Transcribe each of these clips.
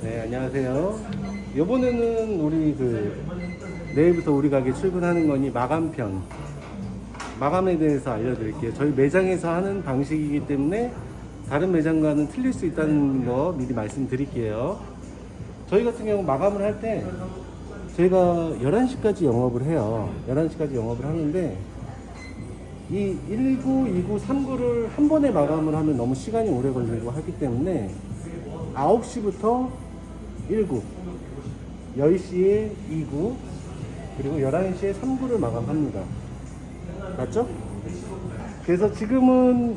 네, 안녕하세요. 이번에는 우리 내일부터 우리 가게 출근하는 거니 마감편. 마감에 대해서 알려드릴게요. 저희 매장에서 하는 방식이기 때문에 다른 매장과는 틀릴 수 있다는 거 미리 말씀드릴게요. 저희 같은 경우 마감을 할 때 저희가 11시까지 영업을 해요. 11시까지 영업을 하는데 이 19, 29, 3구를 한 번에 마감을 하면 너무 시간이 오래 걸리고 하기 때문에 9시부터 1구, 10시에 2구, 그리고 11시에 3구를 마감합니다. 맞죠? 그래서 지금은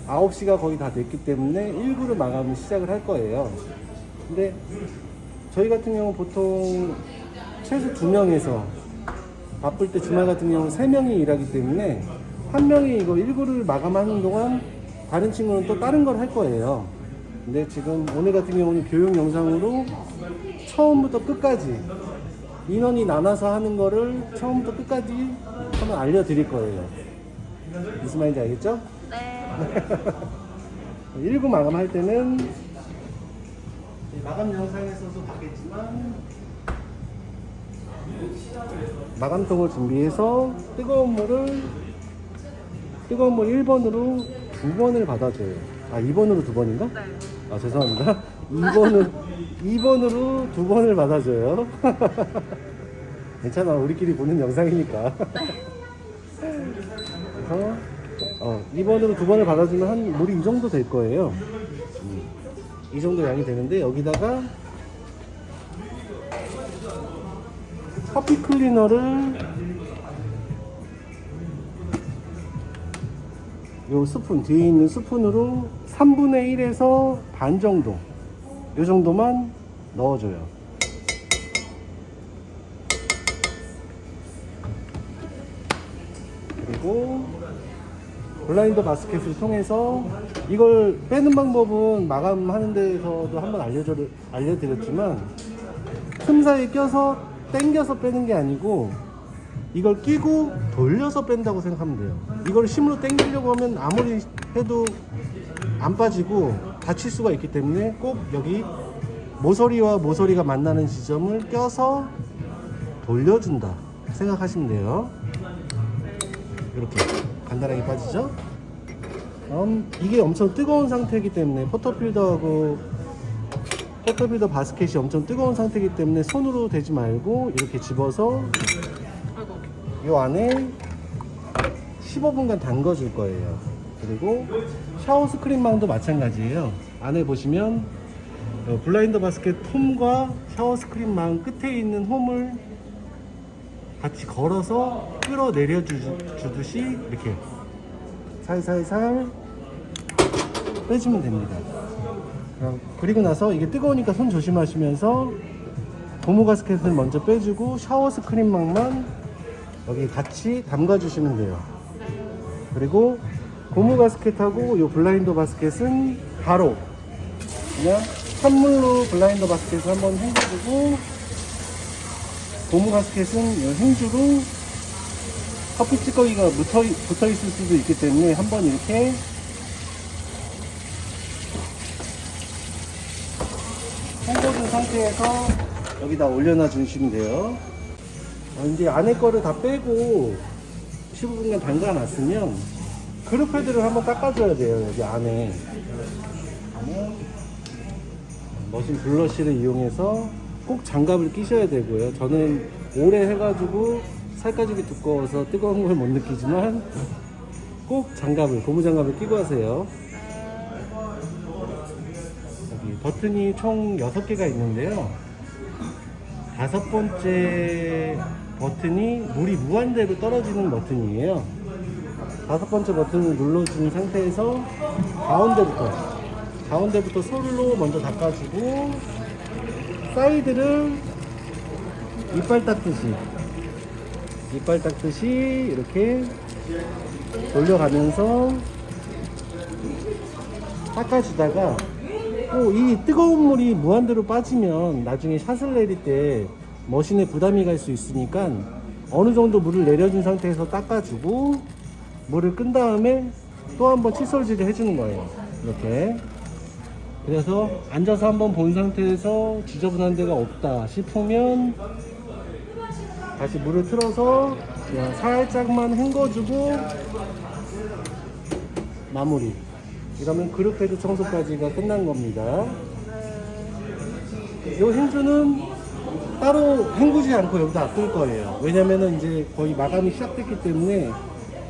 9시가 거의 다 됐기 때문에 1구를 마감을 시작을 할 거예요. 근데 저희 같은 경우 보통 최소 2명에서 바쁠 때 주말 같은 경우 3명이 일하기 때문에 한 명이 이거 1구를 마감하는 동안 다른 친구는 또 다른 걸 할 거예요. 근데 지금 오늘 같은 경우는 교육 영상으로 처음부터 끝까지 인원이 나눠서 하는 거를 처음부터 끝까지 한번 알려드릴 거예요. 무슨 말인지 알겠죠? 네. 1구 마감할 때는 마감 영상에서도 봤겠지만 마감통을 준비해서 뜨거운 물 1번으로 2번을 받아줘요. 아, 2번으로 2번인가? 네. 아, 죄송합니다. 2번으로 2번을 받아줘요. 괜찮아. 우리끼리 보는 영상이니까. 그래서 2번으로 2번을 받아주면 한 물이 이 정도 될 거예요. 이 정도 양이 되는데 여기다가 커피 클리너를 요 스푼 뒤에 있는 스푼으로 3분의 1에서 반 정도 요 정도만 넣어줘요. 그리고 블라인드 바스켓을 통해서 이걸 빼는 방법은 마감하는 데서도 한번 알려드렸지만 틈 사이에 껴서 당겨서 빼는 게 아니고 이걸 끼고 돌려서 뺀다고 생각하면 돼요. 이걸 힘으로 당기려고 하면 아무리 해도 안 빠지고 다칠 수가 있기 때문에 꼭 여기 모서리와 모서리가 만나는 지점을 껴서 돌려준다 생각하시면 돼요. 이렇게 간단하게 빠지죠? 이게 엄청 뜨거운 상태이기 때문에 포터필더 바스켓이 엄청 뜨거운 상태이기 때문에 손으로 대지 말고 이렇게 집어서 이 안에 15분간 담궈줄 거예요. 그리고 샤워 스크린망도 마찬가지예요. 안에 보시면 블라인드 바스켓 홈과 샤워 스크린망 끝에 있는 홈을 같이 걸어서 끌어내려 주듯이 이렇게 살살살 빼주면 됩니다. 그리고 나서 이게 뜨거우니까 손 조심하시면서 고무 가스켓을 먼저 빼주고 샤워 스크린망만 여기 같이 담가 주시면 돼요. 그리고 고무 가스켓하고 이 블라인더 바스켓은 바로 그냥 찬물로 블라인더 바스켓을 한번 헹궈주고 고무 가스켓은 이 행주로 커피 찌꺼기가 붙어 있을 수도 있기 때문에 한번 이렇게 헹궈준 상태에서 여기다 올려놔 주시면 돼요. 이제 안에 거를 다 빼고 15분간 담가 놨으면 그릇 패드를 한번 닦아줘야 돼요. 여기 안에 머신 블러쉬를 이용해서 꼭 장갑을 끼셔야 되고요. 저는 오래 해가지고 살가죽이 두꺼워서 뜨거운 걸 못 느끼지만 꼭 고무 장갑을 끼고 하세요. 여기 버튼이 총 6개가 있는데요. 5번째 버튼이 물이 무한대로 떨어지는 버튼이에요. 5번째 버튼을 눌러준 상태에서 가운데부터 솔로 먼저 닦아주고 사이드를 이빨 닦듯이 이렇게 돌려가면서 닦아주다가 이 뜨거운 물이 무한대로 빠지면 나중에 샷을 내릴 때 머신에 부담이 갈 수 있으니까 어느 정도 물을 내려준 상태에서 닦아주고 물을 끈 다음에 또 한번 칫솔질을 해주는 거예요. 이렇게 그래서 앉아서 한번 본 상태에서 지저분한 데가 없다 싶으면 다시 물을 틀어서 그냥 살짝만 헹궈주고 마무리. 이러면 그릇 패드 청소까지가 끝난 겁니다. 이 행주는 따로 헹구지 않고 여기다 놔둘 거예요. 왜냐면은 이제 거의 마감이 시작됐기 때문에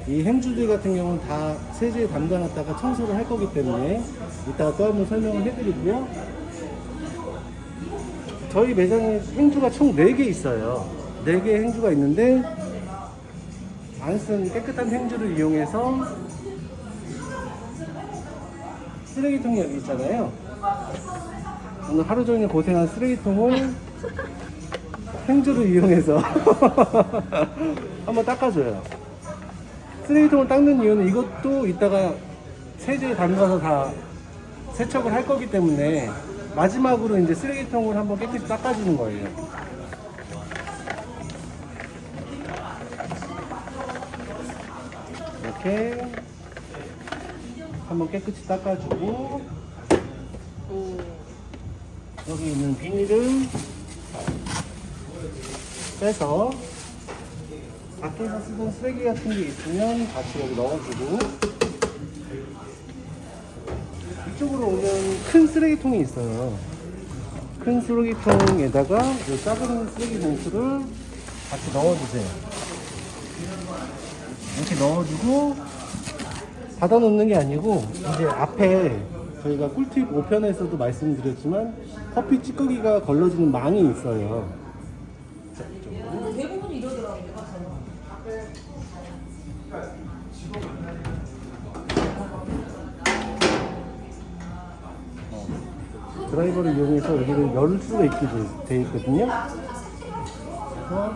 이 행주들 같은 경우는 다 세제에 담가놨다가 청소를 할 거기 때문에 이따가 또 한번 설명을 해드리고요. 저희 매장에 행주가 총 4개 있어요. 4개의 행주가 있는데 안 쓴 깨끗한 행주를 이용해서 쓰레기통이 여기 있잖아요. 오늘 하루 종일 고생한 쓰레기통을 행주를 이용해서 한번 닦아줘요. 쓰레기통을 닦는 이유는 이것도 이따가 세제에 담가서 다 세척을 할 거기 때문에 마지막으로 이제 쓰레기통을 한번 깨끗이 닦아주는 거예요. 이렇게 한번 깨끗이 닦아주고 여기 있는 비닐을 빼서 밖에서 쓰던 쓰레기 같은 게 있으면 같이 여기 넣어주고 이쪽으로 오면 큰 쓰레기통이 있어요. 큰 쓰레기통에다가 이 작은 쓰레기 봉투를 같이 넣어주세요. 이렇게 넣어주고 닫아 놓는 게 아니고 이제 앞에 저희가 꿀팁 5편에서도 말씀드렸지만 커피 찌꺼기가 걸러지는 망이 있어요. 대부분 이러더라고요. 드라이버를 이용해서 여기를 열 수가 있게 되어 있거든요. 그래서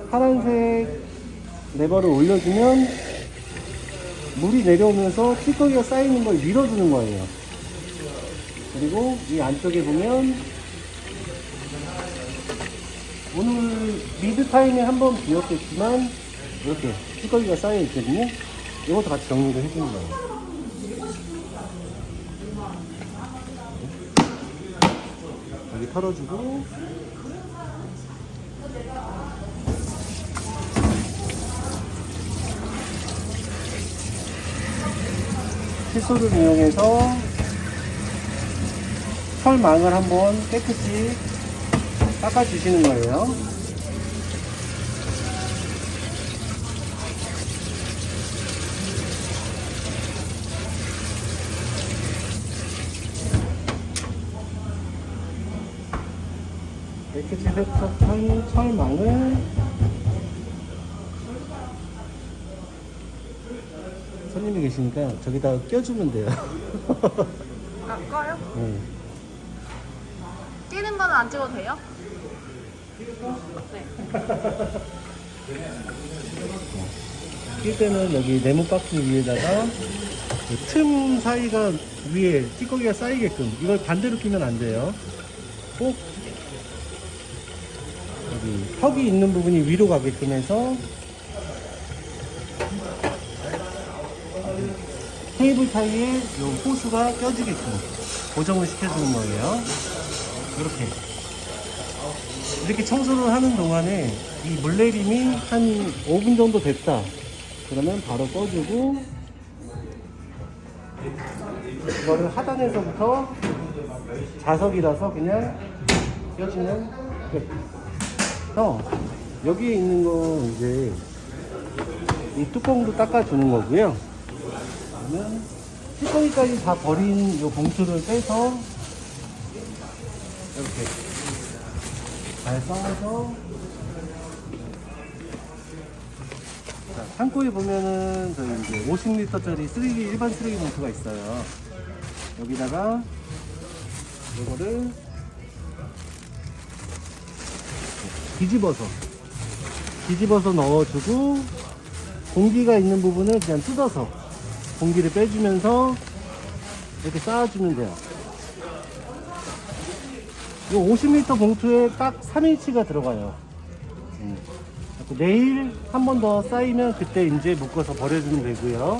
파란색 레버를 올려주면 물이 내려오면서 찌꺼기가 쌓이는 걸 밀어주는 거예요. 그리고 이 안쪽에 보면 오늘 미드 타임에 한번 비었겠지만 이렇게 찌꺼기가 쌓여 있거든요. 이것도 같이 정리를 해주는 거예요. 여기 털어주고 칫솔을 이용해서 털망을 한번 깨끗이 닦아주시는 거예요. 깨끗이 세척한 털망을 손님이 계시니까 저기다 껴주면 돼요. 깎아요? 네. 끼는 거는 안 찍어도 돼요? 낄 때는 여기 네모 박스 위에다가 그 틈 사이가 위에 찌꺼기가 쌓이게끔 이걸 반대로 끼면 안 돼요. 꼭 여기 턱이 있는 부분이 위로 가게끔 해서 테이블 사이에 이 호수가 껴지게끔 고정을 시켜주는 거예요. 이렇게 청소를 하는 동안에 이 물내림이 한 5분 정도 됐다. 그러면 바로 꺼주고 이거를 하단에서부터 자석이라서 그냥 껴주면 끝. 여기에 있는 거 이제 이 뚜껑도 닦아주는 거고요. 그러면 찌꺼기까지 다 버린 이 봉투를 빼서 이렇게 잘 쌓아서 자, 창고에 보면은 저희 이제 50리터짜리 일반 쓰레기 봉투가 있어요. 여기다가 이거를 뒤집어서 넣어주고 공기가 있는 부분을 그냥 뜯어서 공기를 빼주면서 이렇게 쌓아주면 돼요. 이 50리터 봉투에 딱 3인치가 들어가요. 내일 한 번 더 쌓이면 그때 이제 묶어서 버려주면 되고요.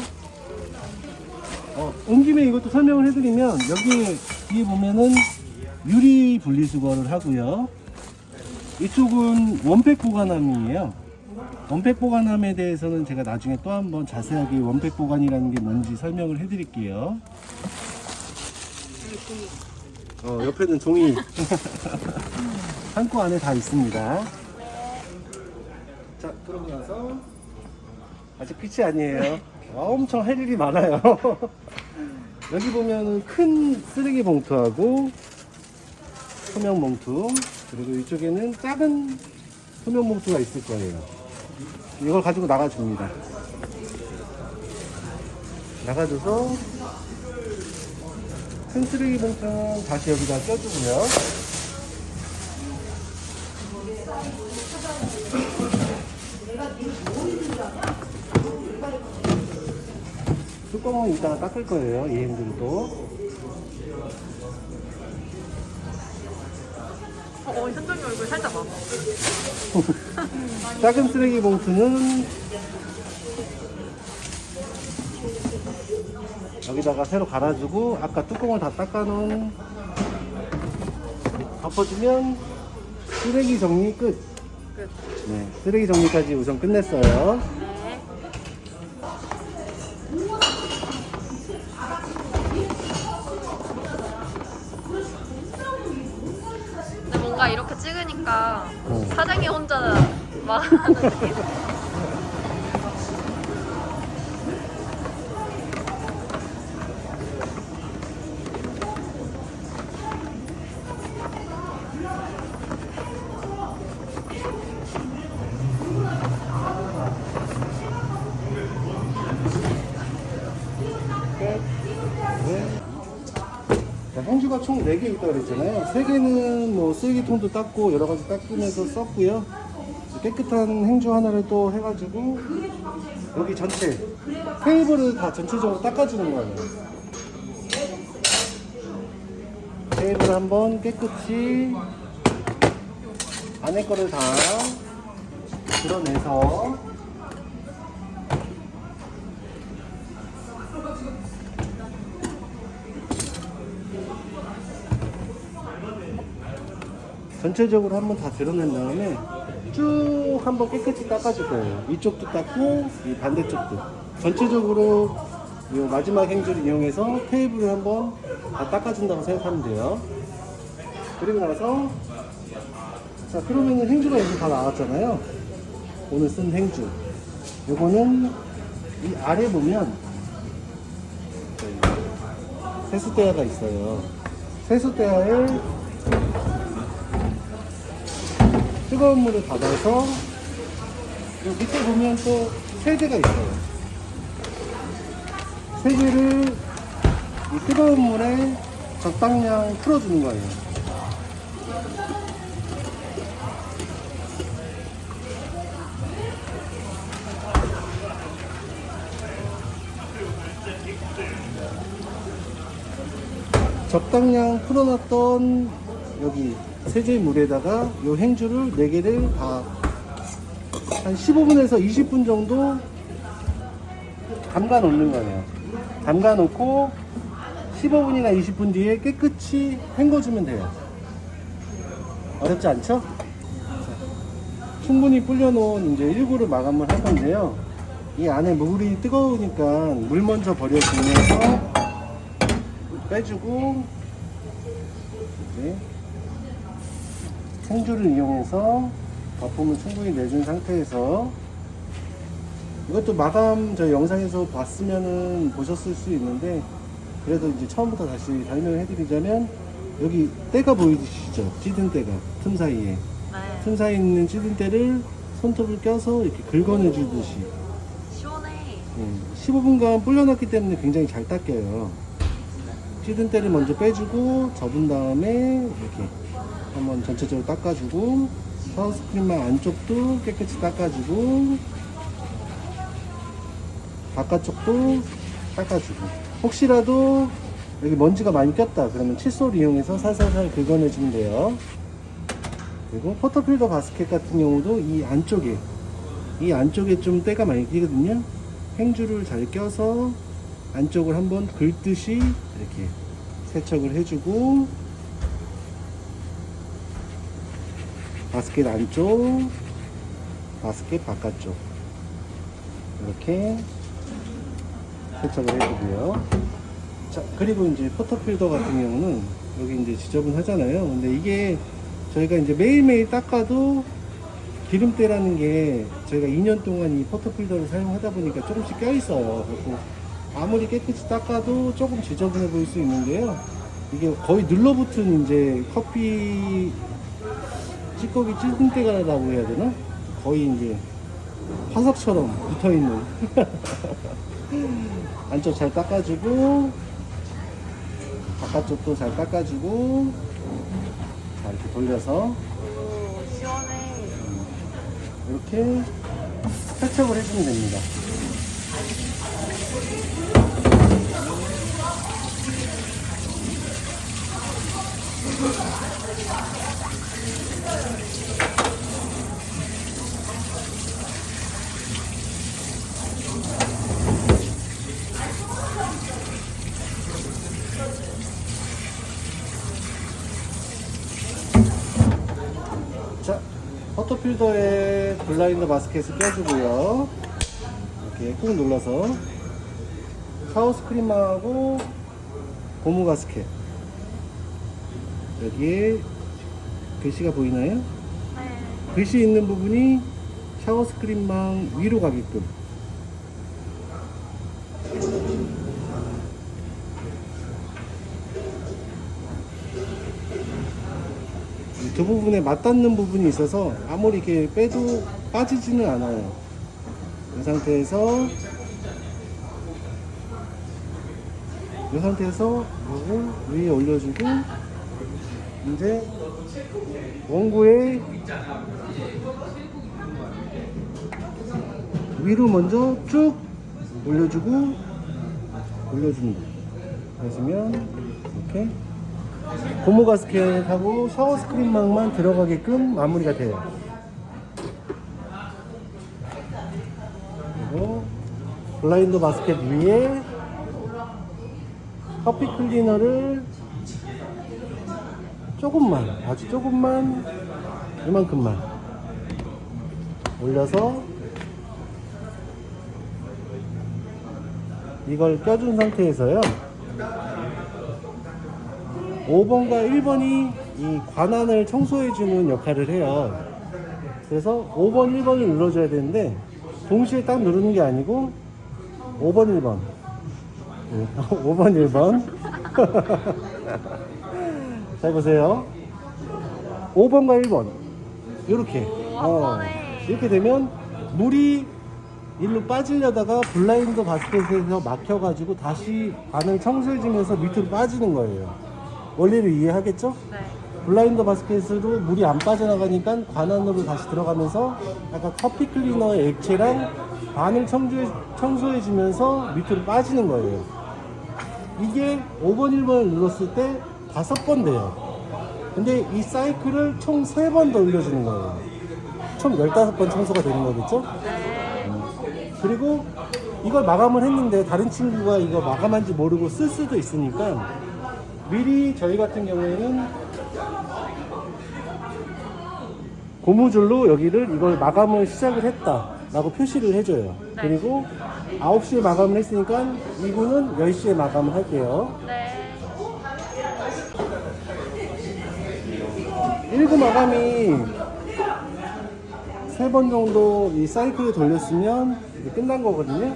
온 김에 이것도 설명을 해드리면 여기 뒤에 보면은 유리 분리수거를 하고요. 이쪽은 원팩 보관함이에요. 원팩 보관함에 대해서는 제가 나중에 또 한번 자세하게 원팩 보관이라는 게 뭔지 설명을 해드릴게요. 옆에는 종이 창고 안에 다 있습니다. 자, 그러고 나서 아직 끝이 아니에요. 엄청 할 일이 많아요. 여기 보면은 큰 쓰레기 봉투하고 소명 봉투, 그리고 이쪽에는 작은 소명 봉투가 있을 거예요. 이걸 가지고 나가줍니다. 나가줘서 큰 쓰레기 봉투는 다시 여기다 껴주고요. 뚜껑은 이따가 닦을 거예요. 이 핸들도. 현정이 얼굴 살짝 봐. 작은 쓰레기 봉투는 여기다가 새로 갈아주고, 아까 뚜껑을 다 닦아놓은 덮어주면 쓰레기 정리 끝. 끝. 네, 쓰레기 정리까지 우선 끝냈어요. 네. 근데 뭔가 이렇게 찍으니까 사장이 혼자 말하는 느낌? 행주가 총 4개 있다고 그랬잖아요. 3개는 뭐 쓰레기통도 닦고 여러 가지 닦으면서 썼고요. 깨끗한 행주 하나를 또 해가지고 여기 전체 테이블을 다 전체적으로 닦아주는 거예요. 테이블 한번 깨끗이 안에 거를 다 드러내서 전체적으로 한번 다 드러낸 다음에 쭉 한번 깨끗이 닦아줄 거예요. 이쪽도 닦고 이 반대쪽도 전체적으로 이 마지막 행주를 이용해서 테이블을 한번 다 닦아준다고 생각하면 돼요. 그리고 나서 자, 그러면은 행주가 이제 다 나왔잖아요. 오늘 쓴 행주 요거는 이 아래 보면 세수대야가 있어요. 세수대야에 뜨거운 물을 받아서 이 밑에 보면 또 세제가 있어요. 세제를 이 뜨거운 물에 적당량 풀어주는 거예요. 적당량 풀어놨던 여기 세제물에다가 요 행주를 4개를 다 한 15분에서 20분 정도 담가 놓는 거예요. 담가 놓고 15분이나 20분 뒤에 깨끗이 헹궈주면 돼요. 어렵지 않죠? 충분히 불려놓은 이제 1구를 마감을 할 건데요. 이 안에 물이 뜨거우니까 물 먼저 버려주면서 빼주고 이제 행주를 이용해서 거품을 충분히 내준 상태에서 이것도 마감 저 영상에서 봤으면은 보셨을 수 있는데 그래도 이제 처음부터 다시 설명을 해드리자면 여기 때가 보이시죠? 찌든 때가 틈 사이에 네. 틈 사이에 있는 찌든 때를 손톱을 껴서 이렇게 긁어내 주듯이 시원해. 15분간 불려놨기 때문에 굉장히 잘 닦여요. 찌든 때를 먼저 빼주고 접은 다음에 이렇게 한번 전체적으로 닦아주고 파우스크림만 안쪽도 깨끗이 닦아주고 바깥쪽도 닦아주고 혹시라도 여기 먼지가 많이 꼈다 그러면 칫솔 이용해서 살살살 긁어내주면 돼요. 그리고 포터필더 바스켓 같은 경우도 이 안쪽에 좀 때가 많이 끼거든요. 행주를 잘 껴서 안쪽을 한번 긁듯이 이렇게 세척을 해주고, 바스켓 안쪽, 바스켓 바깥쪽 이렇게 세척을 해주고요. 자, 그리고 이제 포터필더 같은 경우는 여기 이제 지저분하잖아요. 근데 이게 저희가 이제 매일매일 닦아도 기름때라는 게 저희가 2년 동안 이 포터필더를 사용하다 보니까 조금씩 껴있어요. 그래서 아무리 깨끗이 닦아도 조금 지저분해 보일 수 있는데요. 이게 거의 눌러붙은 이제 커피 찌꺼기 찌든 때가라고 해야 되나? 거의 이제 화석처럼 붙어있는 안쪽 잘 닦아주고, 바깥쪽도 잘 닦아주고, 자, 이렇게 돌려서 오, 시원해. 이렇게 세척을 해주면 됩니다. 자, 포터필더에 블라인더 바스켓을 껴주고요. 이렇게 꾹 눌러서 샤워 스크린망하고 고무 가스켓, 여기에 글씨가 보이나요? 네. 글씨 있는 부분이 샤워 스크린망 위로 가게끔 이 두 부분에 맞닿는 부분이 있어서 아무리 이렇게 빼도 빠지지는 않아요. 이 상태에서 요거 위에 올려주고, 이제 원고에 위로 먼저 쭉 올려주고 올려줍니다. 그러시면 이렇게 고무 가스켓하고 샤워 스크린망만 들어가게끔 마무리가 돼요. 그리고 블라인더 바스켓 위에 커피 클리너를 조금만, 아주 조금만, 이만큼만 올려서 이걸 껴준 상태에서요, 5번과 1번이 이 관안을 청소해주는 역할을 해요. 그래서 5번, 1번을 눌러줘야 되는데 동시에 딱 누르는 게 아니고 5번, 1번 5번, 1번 잘 보세요. 5번과 1번 이렇게 이렇게 되면 물이 일로 빠지려다가 블라인더 바스켓에서 막혀가지고 다시 관을 청소해주면서 밑으로 빠지는 거예요. 원리를 이해하겠죠? 네. 블라인더 바스켓으로 물이 안 빠져나가니까 관 안으로 다시 들어가면서 약간 커피 클리너의 액체랑 관을 청소해주면서 밑으로 빠지는 거예요. 이게 5번, 1번을 눌렀을 때 5번 돼요. 근데 이 사이클을 총 3번 더 올려주는 거예요. 총 15번 청소가 되는 거겠죠? 그리고 이걸 마감을 했는데 다른 친구가 이거 마감한지 모르고 쓸 수도 있으니까 미리 저희 같은 경우에는 고무줄로 여기를 이걸 마감을 시작을 했다 라고 표시를 해줘요. 네. 그리고 9시에 마감을 했으니까 이분은 10시에 마감을 할게요. 네. 1구 마감이 3번 정도 이 사이클을 돌렸으면 이제 끝난 거거든요.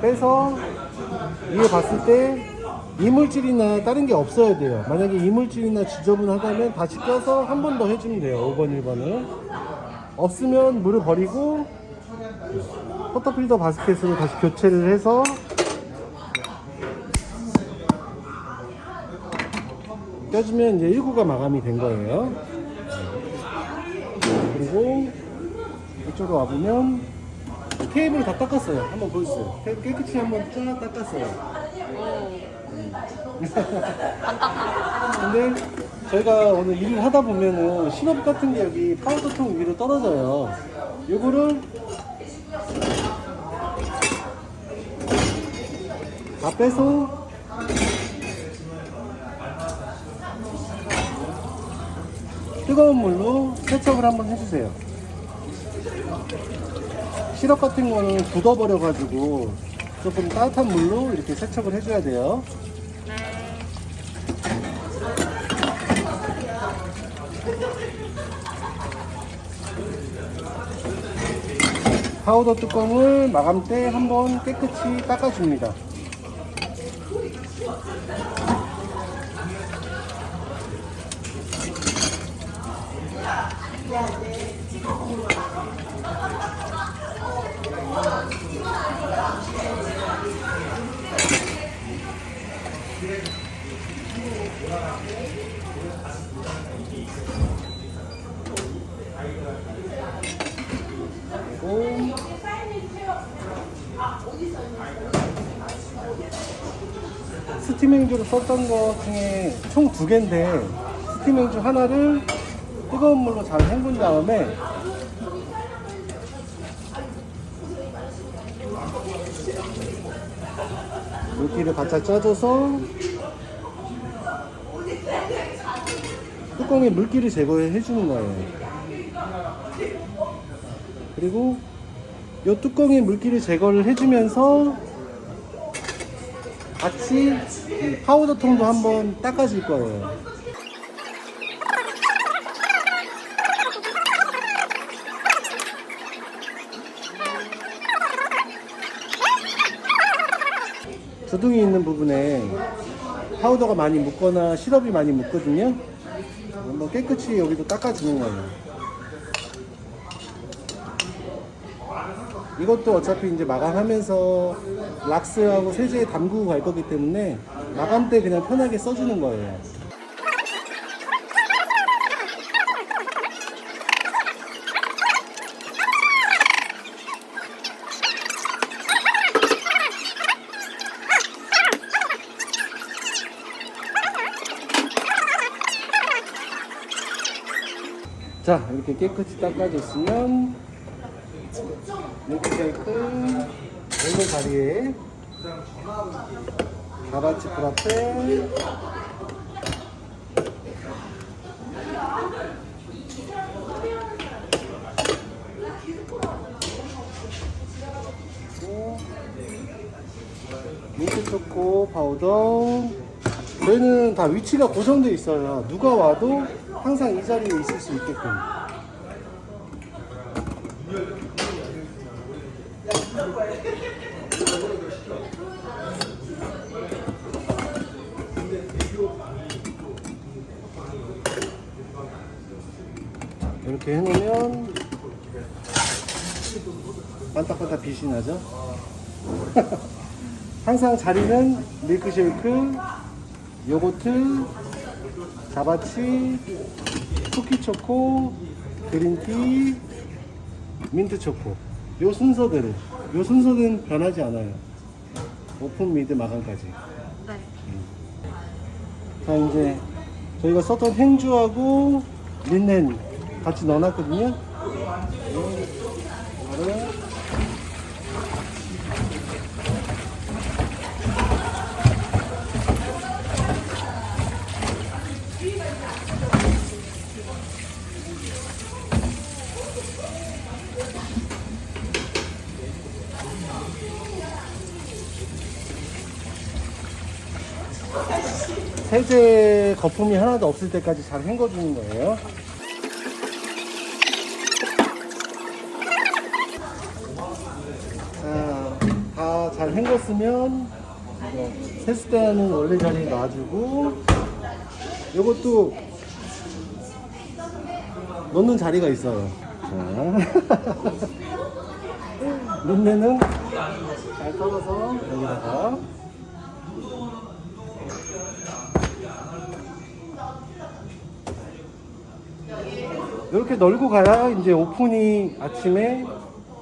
빼서 위에 봤을 때 이물질이나 다른 게 없어야 돼요. 만약에 이물질이나 지저분하다면 다시 껴서 한 번 더 해주면 돼요. 5번, 1번을. 없으면 물을 버리고 포터필더 바스켓으로 다시 교체를 해서 껴주면 이제 1구가 마감이 된 거예요. 그리고 이쪽으로 와보면 테이블 다 닦았어요. 한번 보여주세요. 테이블 깨끗이 한번 쫙 닦았어요. 근데 저희가 오늘 일을 하다 보면은 시럽 같은 게 여기 파우더통 위로 떨어져요. 요거를 다 빼서 뜨거운 물로 세척을 한번 해주세요. 시럽 같은 거는 굳어버려 가지고 조금 따뜻한 물로 이렇게 세척을 해줘야 돼요. 파우더 뚜껑을 마감 때 한번 깨끗이 닦아줍니다. 그리고 스팀행주를 썼던 것 중에 총 2개인데 스팀행주 하나를 뜨거운 물로 잘 헹군 다음에 물기를 바짝 짜줘서 뚜껑에 물기를 제거해 주는 거예요. 그리고 이 뚜껑에 물기를 제거를 해주면서 같이 이 파우더 통도 한번 닦아줄 거예요. 주둥이 있는 부분에 파우더가 많이 묻거나 시럽이 많이 묻거든요. 한번 깨끗이 여기도 닦아주는 거예요. 이것도 어차피 이제 마감하면서 락스하고 세제에 담그고 갈 거기 때문에 마감 때 그냥 편하게 써주는 거예요. 자, 이렇게 깨끗이 닦아줬으면 밀크쉐이크 열무 자리에 가바치 프라페 민트초코 파우더. 저희는 다 위치가 고정되어 있어요. 누가 와도 항상 이 자리에 있을 수 있게끔. 이렇게 해놓으면 반딱반딱 빛이 나죠. 항상 자리는 밀크쉐이크, 요거트, 자바치, 쿠키초코, 그린티, 민트초코. 요 순서는 변하지 않아요. 오픈, 미드, 마감까지. 네. 자, 이제 저희가 썼던 행주하고 린넨 같이 넣어놨거든요. 이거를 세제 거품이 하나도 없을 때까지 잘 헹궈주는 거예요. 자, 다 잘 헹궜으면 세숫대는 원래 자리에 놔주고, 요것도 넣는 자리가 있어요. 자, 린넨은 잘 털어서 여기다가 이렇게 널고 가야 이제 오픈이 아침에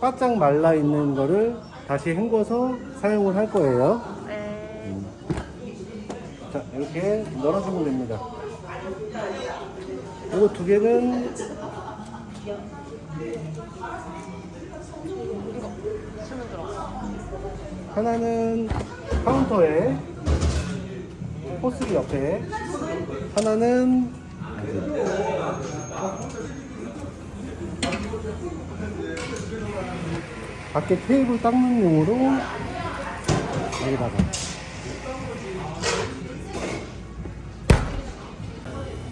바짝 말라 있는 거를 다시 헹궈서 사용을 할 거예요. 네. 자, 이렇게 널어주면 됩니다. 이거 2개는 이거 주문 들어갔어. 하나는 카운터에 포스기 옆에, 하나는 밖에 테이블 닦는 용으로 여기다가.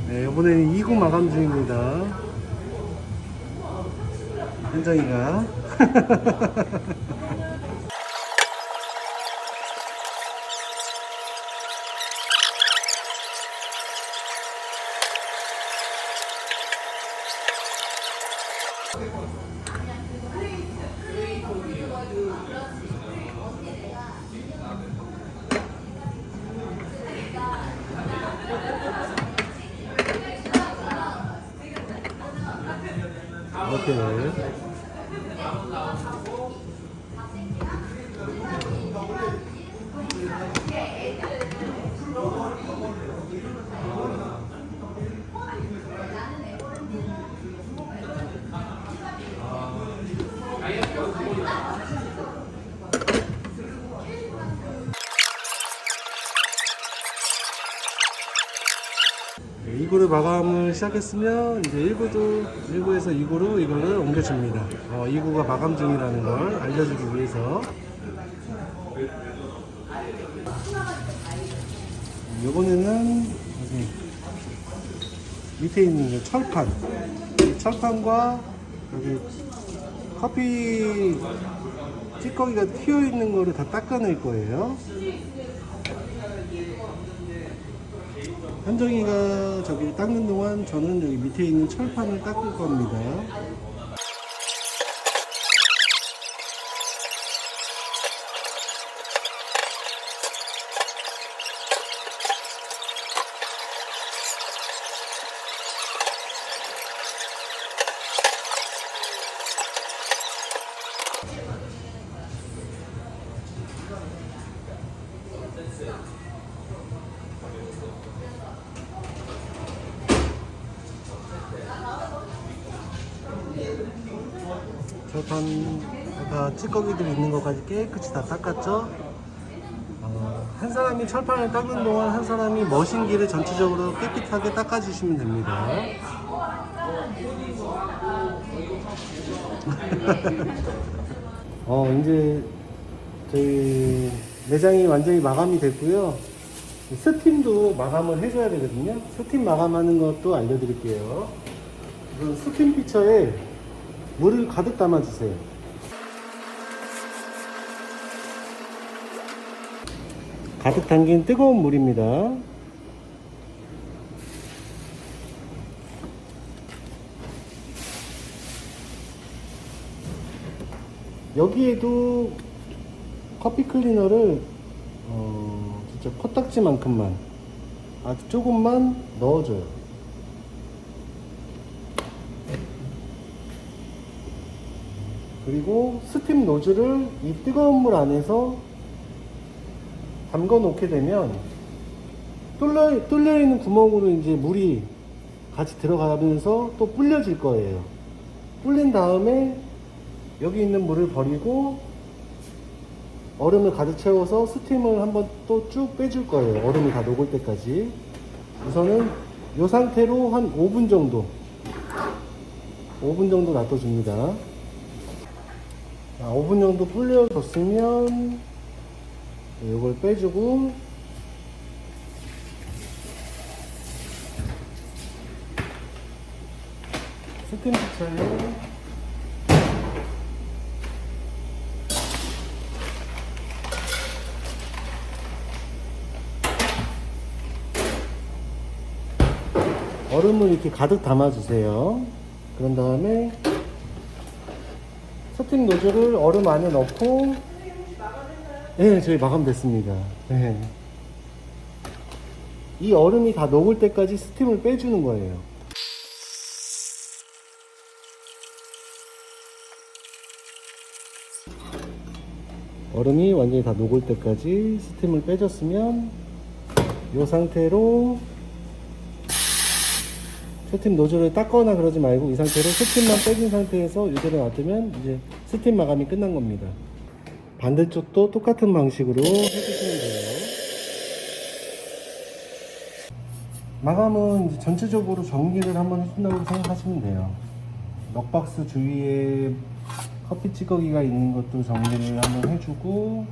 네, 이번에는 2구 마감 중입니다. 현정이가. 이렇게. 네, 2구를 마감을 시작했으면 이제 1구에서 2구로 이거를 옮겨줍니다. 2구가 마감 중이라는 걸 알려주기 위해서. 이번에는 여기 밑에 있는 이 철판, 이 철판과 여기 커피 찌꺼기가 튀어 있는 거를 다 닦아낼 거예요. 현정이가 저기 닦는 동안 저는 여기 밑에 있는 철판을 닦을 겁니다. 철판 다 찌꺼기들이 있는 것까지 깨끗이 다 닦았죠. 한 사람이 철판을 닦는 동안 한 사람이 머신기를 전체적으로 깨끗하게 닦아주시면 됩니다. 이제 저희 매장이 완전히 마감이 됐고요. 스팀도 마감을 해줘야 되거든요. 스팀 마감하는 것도 알려드릴게요. 우선 스팀 피처에 물을 가득 담아주세요. 가득 담긴 뜨거운 물입니다. 여기에도 커피 클리너를 진짜 코딱지만큼만 아주 조금만 넣어줘요. 그리고 스팀 노즐을 이 뜨거운 물 안에서 담궈 놓게 되면 뚫려 있는 구멍으로 이제 물이 같이 들어가면서 또 불려질 거예요. 불린 다음에 여기 있는 물을 버리고 얼음을 가득 채워서 스팀을 한번 또 쭉 빼줄 거예요. 얼음이 다 녹을 때까지. 우선은 이 상태로 한 5분 정도 놔둬줍니다. 5분 정도 불려줬으면 이걸 빼주고 스팀 피처에 얼음을 이렇게 가득 담아주세요. 그런 다음에 스팀 노즐을 얼음 안에 넣고, 네, 저희 마감됐습니다. 네. 이 얼음이 다 녹을 때까지 스팀을 빼주는 거예요. 얼음이 완전히 다 녹을 때까지 스팀을 빼줬으면 이 상태로 스팀 노즐을 닦거나 그러지 말고 이 상태로 스팀만 빼준 상태에서 이대로 놔두면 이제 스팀 마감이 끝난 겁니다. 반대쪽도 똑같은 방식으로 해주시면 돼요. 마감은 이제 전체적으로 정리를 한번 해준다고 생각하시면 돼요. 넉박스 주위에 커피 찌꺼기가 있는 것도 정리를 한번 해주고,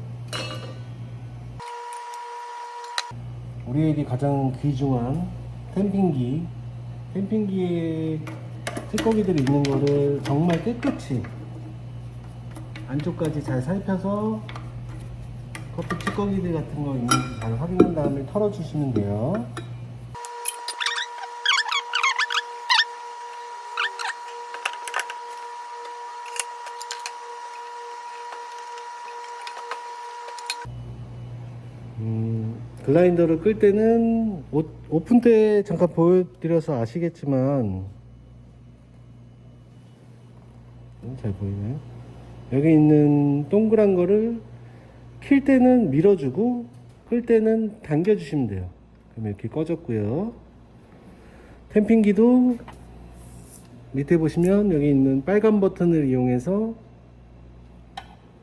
우리에게 가장 귀중한 템핑기에 찌꺼기들이 있는 거를 정말 깨끗이 안쪽까지 잘 살펴서 커피 찌꺼기들 같은 거 있는지 잘 확인한 다음에 털어주시면 돼요. 글라인더를 끌 때는 오픈 때 잠깐 보여드려서 아시겠지만, 잘 보이나요? 여기 있는 동그란 거를 킬 때는 밀어주고 끌 때는 당겨주시면 돼요. 그러면 이렇게 꺼졌고요. 템핑기도 밑에 보시면 여기 있는 빨간 버튼을 이용해서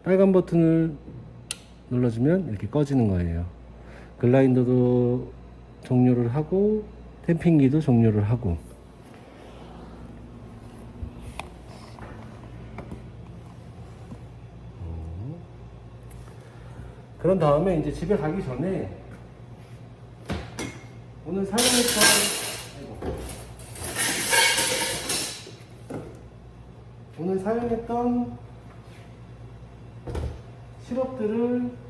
빨간 버튼을 눌러주면 이렇게 꺼지는 거예요. 글라인더도 종료를 하고 템핑기도 종료를 하고. 그런 다음에 이제 집에 가기 전에 오늘 사용했던 시럽들을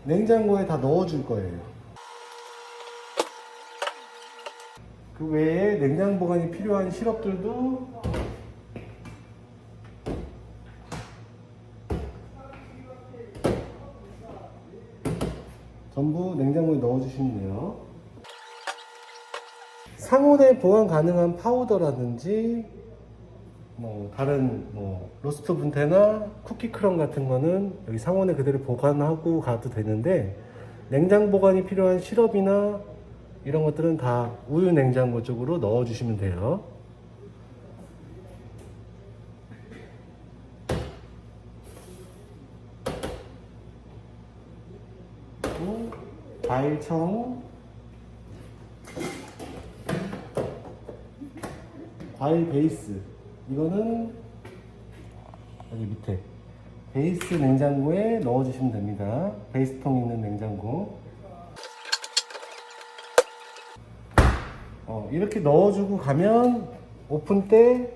냉장고에 다 넣어줄 거예요. 그 외에 냉장 보관이 필요한 시럽들도 전부 냉장고에 넣어주시면 돼요. 상온에 보관 가능한 파우더라든지 다른 로스트 분태나 쿠키 크럼 같은 거는 여기 상온에 그대로 보관하고 가도 되는데, 냉장 보관이 필요한 시럽이나 이런 것들은 다 우유 냉장고 쪽으로 넣어 주시면 돼요. 과일청, 과일 베이스, 이거는 여기 밑에 베이스 냉장고에 넣어 주시면 됩니다. 베이스통 있는 냉장고. 이렇게 넣어주고 가면 오픈 때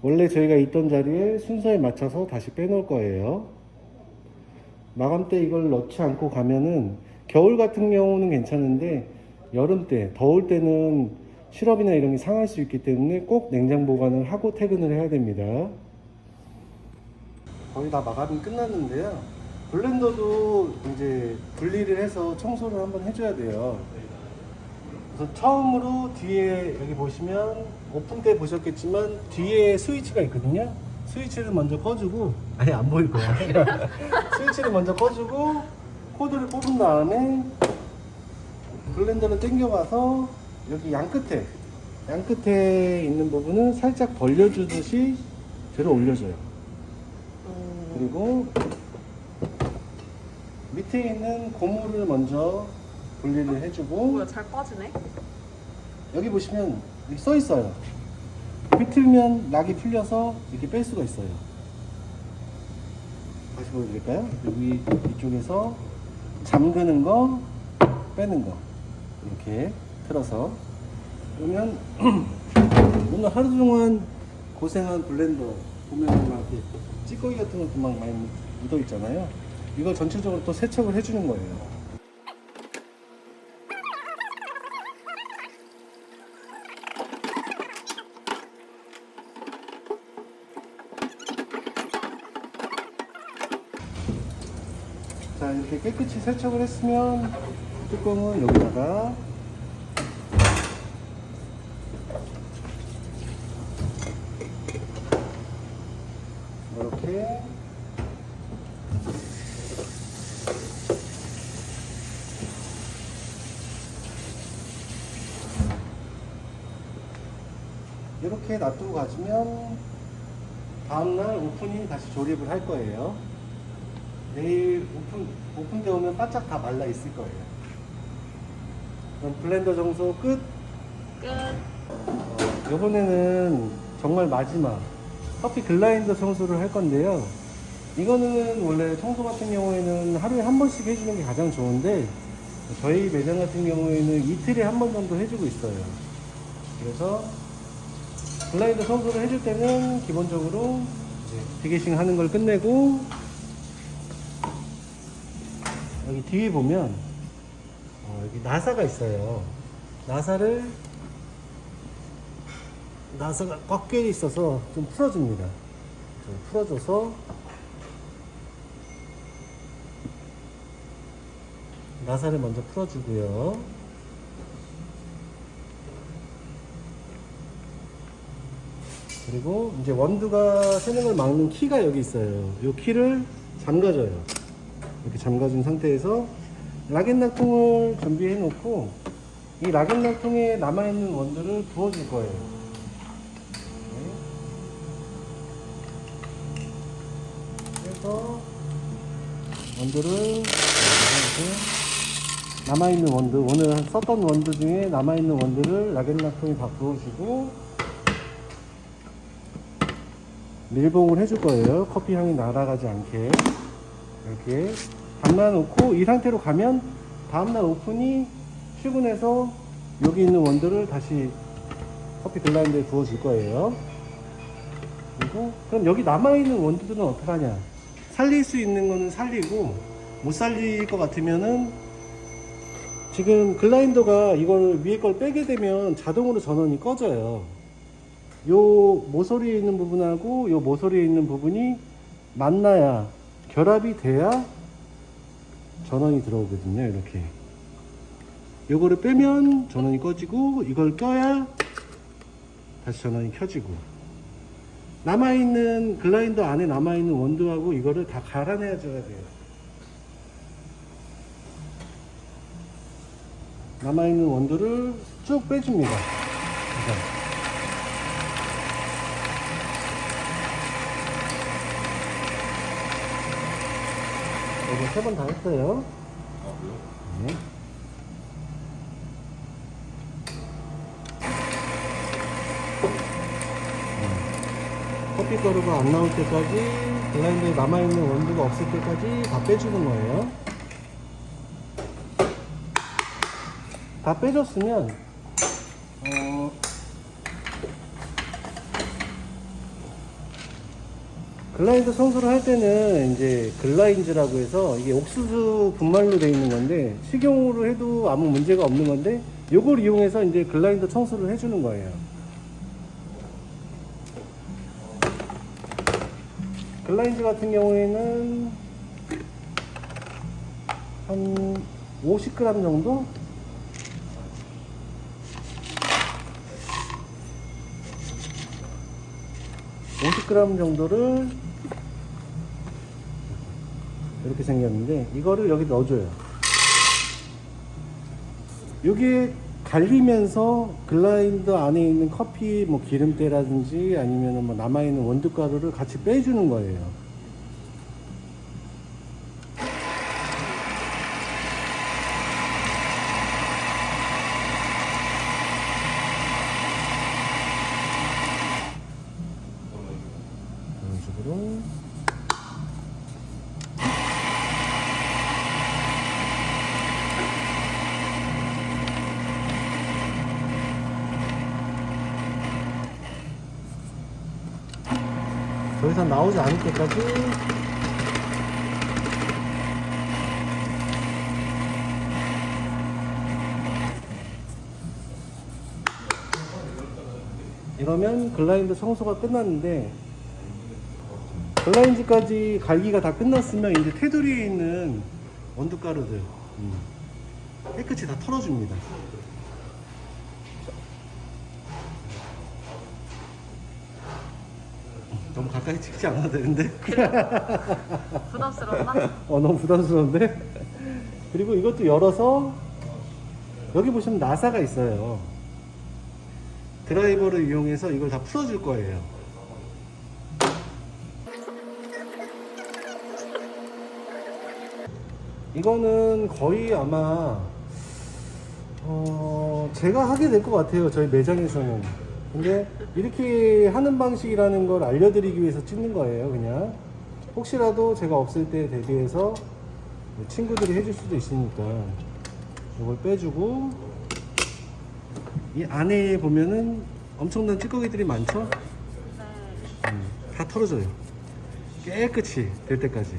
원래 저희가 있던 자리에 순서에 맞춰서 다시 빼놓을 거예요. 마감 때 이걸 넣지 않고 가면은 겨울 같은 경우는 괜찮은데 여름 때, 더울 때는 시럽이나 이런 게 상할 수 있기 때문에 꼭 냉장 보관을 하고 퇴근을 해야 됩니다. 거의 다 마감이 끝났는데요. 블렌더도 이제 분리를 해서 청소를 한번 해줘야 돼요. 그래서 처음으로 뒤에 여기 보시면 오픈 때 보셨겠지만 뒤에 스위치가 있거든요. 스위치를 먼저 꺼주고, 아니 안 보일 거야. 스위치를 먼저 꺼주고 코드를 뽑은 다음에 블렌더를 당겨와서 여기 양끝에 있는 부분은 살짝 벌려주듯이 들어 올려줘요. 그리고 밑에 있는 고무를 먼저 분리를 해주고. 뭐야, 잘 빠지네? 여기 보시면 여기 써 있어요. 비틀면 락이 풀려서 이렇게 뺄 수가 있어요. 다시 보여드릴까요? 여기 이쪽에서 잠그는 거, 빼는 거 이렇게 틀어서. 그러면 오늘 하루 동안 고생한 블렌더 보면 막 이렇게 찌꺼기 같은 것도 막 많이 묻어 있잖아요. 이걸 전체적으로 또 세척을 해주는 거예요. 자, 이렇게 깨끗이 세척을 했으면 뚜껑은 여기다가 이렇게 이렇게 놔두고 가시면 다음날 오픈이 다시 조립을 할 거예요. 내일 오픈되어 오면 바짝 다 말라 있을 거예요. 그럼 블렌더 청소 끝. 끝. 이번에는 정말 마지막 커피 글라인더 청소를 할 건데요. 이거는 원래 청소 같은 경우에는 하루에 한 번씩 해주는 게 가장 좋은데 저희 매장 같은 경우에는 이틀에 한 번 정도 해주고 있어요. 그래서 글라인더 청소를 해줄 때는 기본적으로 이제 디게싱 하는 걸 끝내고 여기 뒤에 보면 여기 나사가 있어요. 나사가 꽉 껴 있어서 좀 풀어줍니다. 좀 풀어줘서 나사를 먼저 풀어주고요. 그리고 이제 원두가 새는 걸 막는 키가 여기 있어요. 이 키를 잠가줘요. 이렇게 잠가준 상태에서 락앤락통을 준비해 놓고 이 락앤락통에 남아있는 원두를 부어줄 거예요. 그래서 원두를 이렇게 남아있는 원두, 오늘 썼던 원두 중에 남아있는 원두를 락앤락통에 다 부어주고 밀봉을 해줄 거예요. 커피 향이 날아가지 않게 이렇게 담가놓고 이 상태로 가면 다음날 오픈이 출근해서 여기 있는 원두를 다시 커피 글라인더에 부어줄 거예요. 그리고 그럼 여기 남아있는 원두들은 어떻게 하냐, 살릴 수 있는 거는 살리고 못 살릴 것 같으면은 지금 글라인더가 이걸 위에 걸 빼게 되면 자동으로 전원이 꺼져요. 요 모서리에 있는 부분하고 요 모서리에 있는 부분이 만나야, 결합이 돼야 전원이 들어오거든요. 이렇게 요거를 빼면 전원이 꺼지고 이걸 껴야 다시 전원이 켜지고, 남아있는 글라인더 안에 남아있는 원두하고 이거를 다 갈아내줘야 돼요. 남아있는 원두를 쭉 빼줍니다. 이거 3번 다 했어요. 네. 커피 가루가 안 나올 때까지, 글라인더에 남아있는 원두가 없을 때까지 다 빼주는 거예요. 다 빼줬으면 글라인더 청소를 할 때는 이제 글라인즈라고 해서 이게 옥수수 분말로 되어 있는 건데 식용으로 해도 아무 문제가 없는 건데 요걸 이용해서 이제 글라인더 청소를 해주는 거예요. 글라인즈 같은 경우에는 한 50g 정도? 정도를 이렇게 생겼는데 이거를 여기 넣어줘요. 여기에 갈리면서 글라인더 안에 있는 커피 뭐 기름때라든지 아니면 뭐 남아있는 원두가루를 같이 빼주는 거예요. 이런 식으로 더 이상 나오지 않을 때까지 이러면 글라인더 청소가 끝났는데, 글라인즈까지 갈기가 다 끝났으면 이제 테두리에 있는 원두가루들 깨끗이 다 털어줍니다. 너무 가까이 찍지 않아도 되는데? 부담스럽나? 너무 부담스러운데? 그리고 이것도 열어서 여기 보시면 나사가 있어요. 드라이버를 이용해서 이걸 다 풀어줄 거예요. 이거는 거의 아마 제가 하게 될 것 같아요, 저희 매장에서는. 근데 이렇게 하는 방식이라는 걸 알려드리기 위해서 찍는 거예요. 그냥 혹시라도 제가 없을 때 대비해서 친구들이 해줄 수도 있으니까 이걸 빼주고, 이 안에 보면은 엄청난 찌꺼기들이 많죠? 다 털어져요. 깨끗이 될 때까지.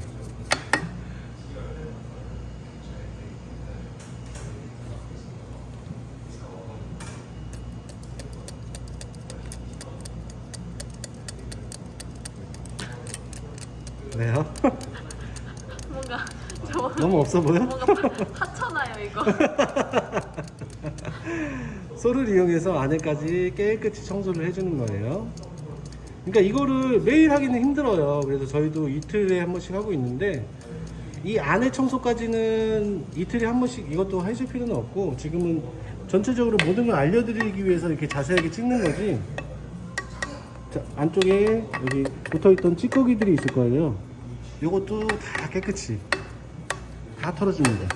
왜요? 뭔가 저 너무 없어 보여? 뭔가 하찮아요 이거. 소를 이용해서 안에까지 깨끗이 청소를 해주는 거예요. 그러니까 이거를 매일 하기는 힘들어요. 그래서 저희도 이틀에 한 번씩 하고 있는데, 이 안에 청소까지는 이틀에 한 번씩 이것도 해줄 필요는 없고, 지금은 전체적으로 모든 걸 알려드리기 위해서 이렇게 자세하게 찍는 거지. 자, 안쪽에 여기 붙어있던 찌꺼기들이 있을 거예요. 이것도 다 깨끗이 다 털어줍니다.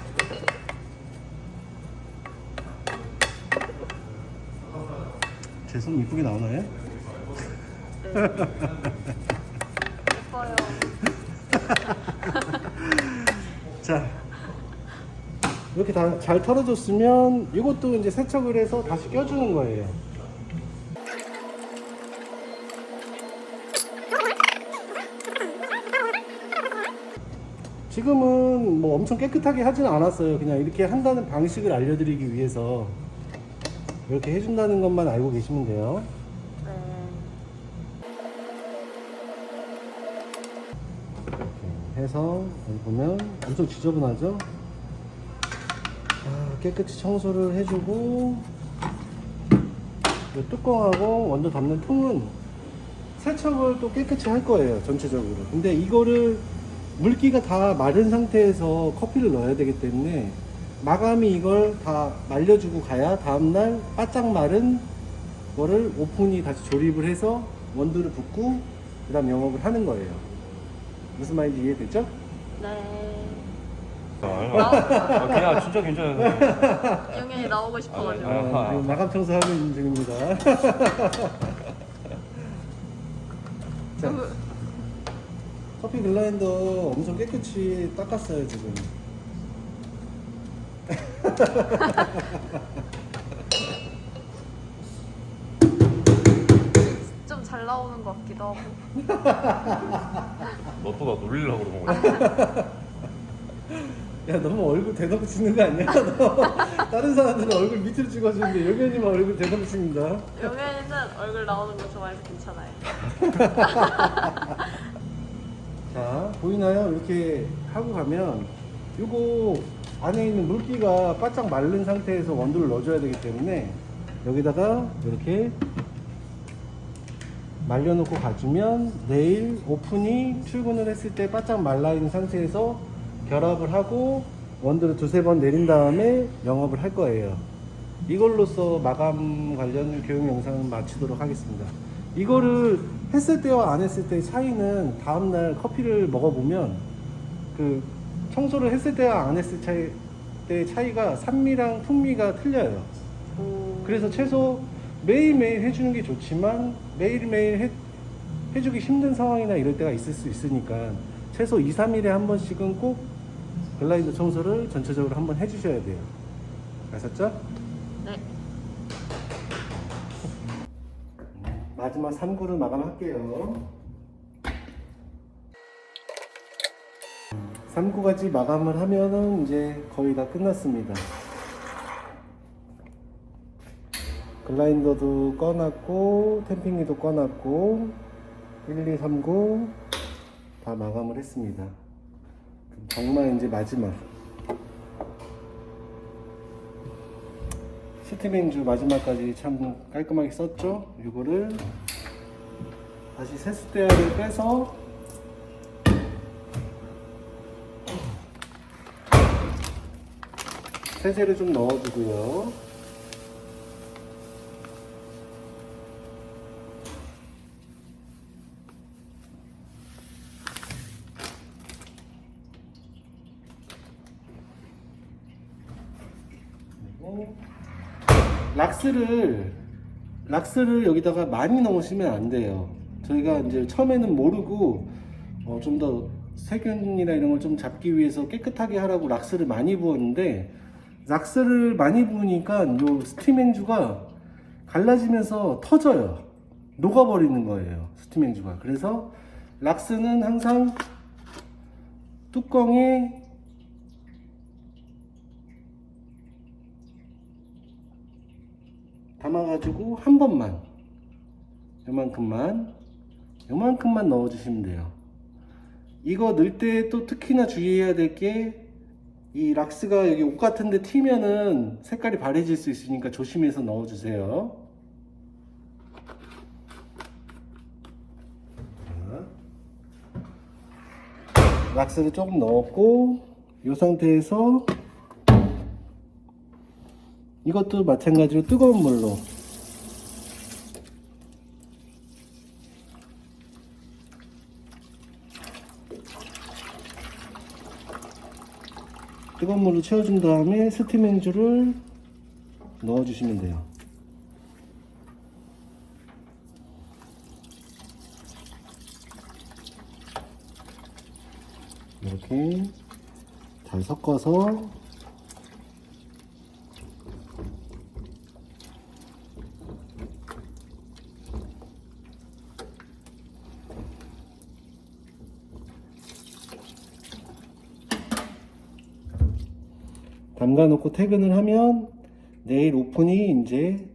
제 손 이쁘게 나오나요? 네. 예뻐요. 자, 이렇게 다 잘 털어줬으면 이것도 이제 세척을 해서 다시 껴주는 거예요. 지금은 뭐 엄청 깨끗하게 하지는 않았어요. 그냥 이렇게 한다는 방식을 알려드리기 위해서 이렇게 해준다는 것만 알고 계시면 돼요. 네. 이렇게 해서 여기 보면 엄청 지저분하죠? 깨끗이 청소를 해주고, 이 뚜껑하고 원두 담는 통은 세척을 또 깨끗이 할 거예요, 전체적으로. 근데 이거를 물기가 다 마른 상태에서 커피를 넣어야 되기 때문에 마감이 이걸 다 말려주고 가야 다음날 바짝 마른 거를 오픈이 다시 조립을 해서 원두를 붓고 그 다음 영업을 하는 거예요. 무슨 말인지 이해됐죠? 네. 그냥 진짜 괜찮아요. 영현이 나오고 싶어가지고. 지금 마감 청소하고 있는 중입니다. 자, 커피 블라인더 엄청 깨끗이 닦았어요, 지금. 좀 잘 나오는 것 같기도 하고. 너 또 나 놀리려고 그러는 거야. 야, 너무 얼굴 대놓고 찍는 거 아니야? 너 다른 사람들은 얼굴 밑으로 찍어주는데 여기님은 얼굴 대놓고 찍는다. 영현이는 얼굴 나오는 거 좋아해서 괜찮아요. 자, 보이나요? 이렇게 하고 가면 요거 안에 있는 물기가 바짝 마른 상태에서 원두를 넣어줘야 되기 때문에 여기다가 이렇게 말려놓고 가주면 내일 오픈이 출근을 했을 때 바짝 말라있는 상태에서 결합을 하고 원두를 두세 번 내린 다음에 영업을 할 거예요. 이걸로써 마감 관련 교육 영상을 마치도록 하겠습니다. 이거를 했을 때와 안 했을 때의 차이는 다음날 커피를 먹어보면 그 청소를 했을 때와 안 했을 때의 차이가 산미랑 풍미가 틀려요. 그래서 최소 매일매일 해주는 게 좋지만 매일매일 해주기 힘든 상황이나 이럴 때가 있을 수 있으니까 최소 2, 3일에 한 번씩은 꼭 블라인드 청소를 전체적으로 한번 해주셔야 돼요. 아셨죠? 네. 마지막 3구를 마감할게요. 3구까지 마감을 하면은 이제 거의 다 끝났습니다. 글라인더도 꺼놨고 템핑기도 꺼놨고 1, 2, 3구 다 마감을 했습니다. 정말 이제 마지막 스팀행주 마지막까지 참 깔끔하게 썼죠. 이거를 다시 세숫대야를 빼서 세제를 좀 넣어주고요. 넣고 락스를 여기다가 많이 넣으시면 안 돼요. 저희가 이제 처음에는 모르고 좀 더 세균이나 이런 걸 좀 잡기 위해서 깨끗하게 하라고 락스를 많이 부었는데, 락스를 많이 부으니까 요 스팀행주가 갈라지면서 터져요. 녹아버리는 거예요, 스팀행주가. 그래서 락스는 항상 뚜껑에 담아가지고 한 번만, 요만큼만 넣어주시면 돼요. 이거 넣을 때 또 특히나 주의해야 될 게, 이 락스가 여기 옷 같은데 튀면은 색깔이 바래질 수 있으니까 조심해서 넣어주세요. 자, 락스를 조금 넣었고, 이 상태에서 이것도 마찬가지로 뜨거운 물로 채워준 다음에 스팀행주를 넣어주시면 돼요. 이렇게 잘 섞어서 담가 놓고 퇴근을 하면 내일 오픈이 이제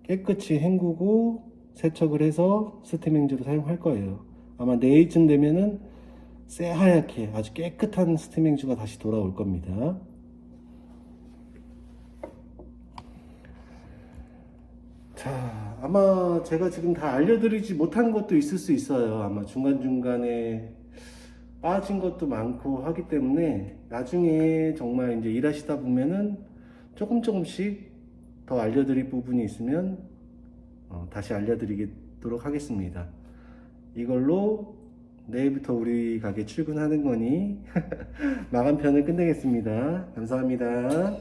깨끗이 헹구고 세척을 해서 스팀행주를 사용할 거예요. 아마 내일쯤 되면은 새하얗게 아주 깨끗한 스팀행주가 다시 돌아올 겁니다. 자, 아마 제가 지금 다 알려드리지 못한 것도 있을 수 있어요. 아마 중간중간에 빠진 것도 많고 하기 때문에 나중에 정말 이제 일하시다 보면은 조금씩 더 알려드릴 부분이 있으면 다시 알려드리도록 하겠습니다. 이걸로 내일부터 우리 가게 출근하는 거니 마감편을 끝내겠습니다. 감사합니다.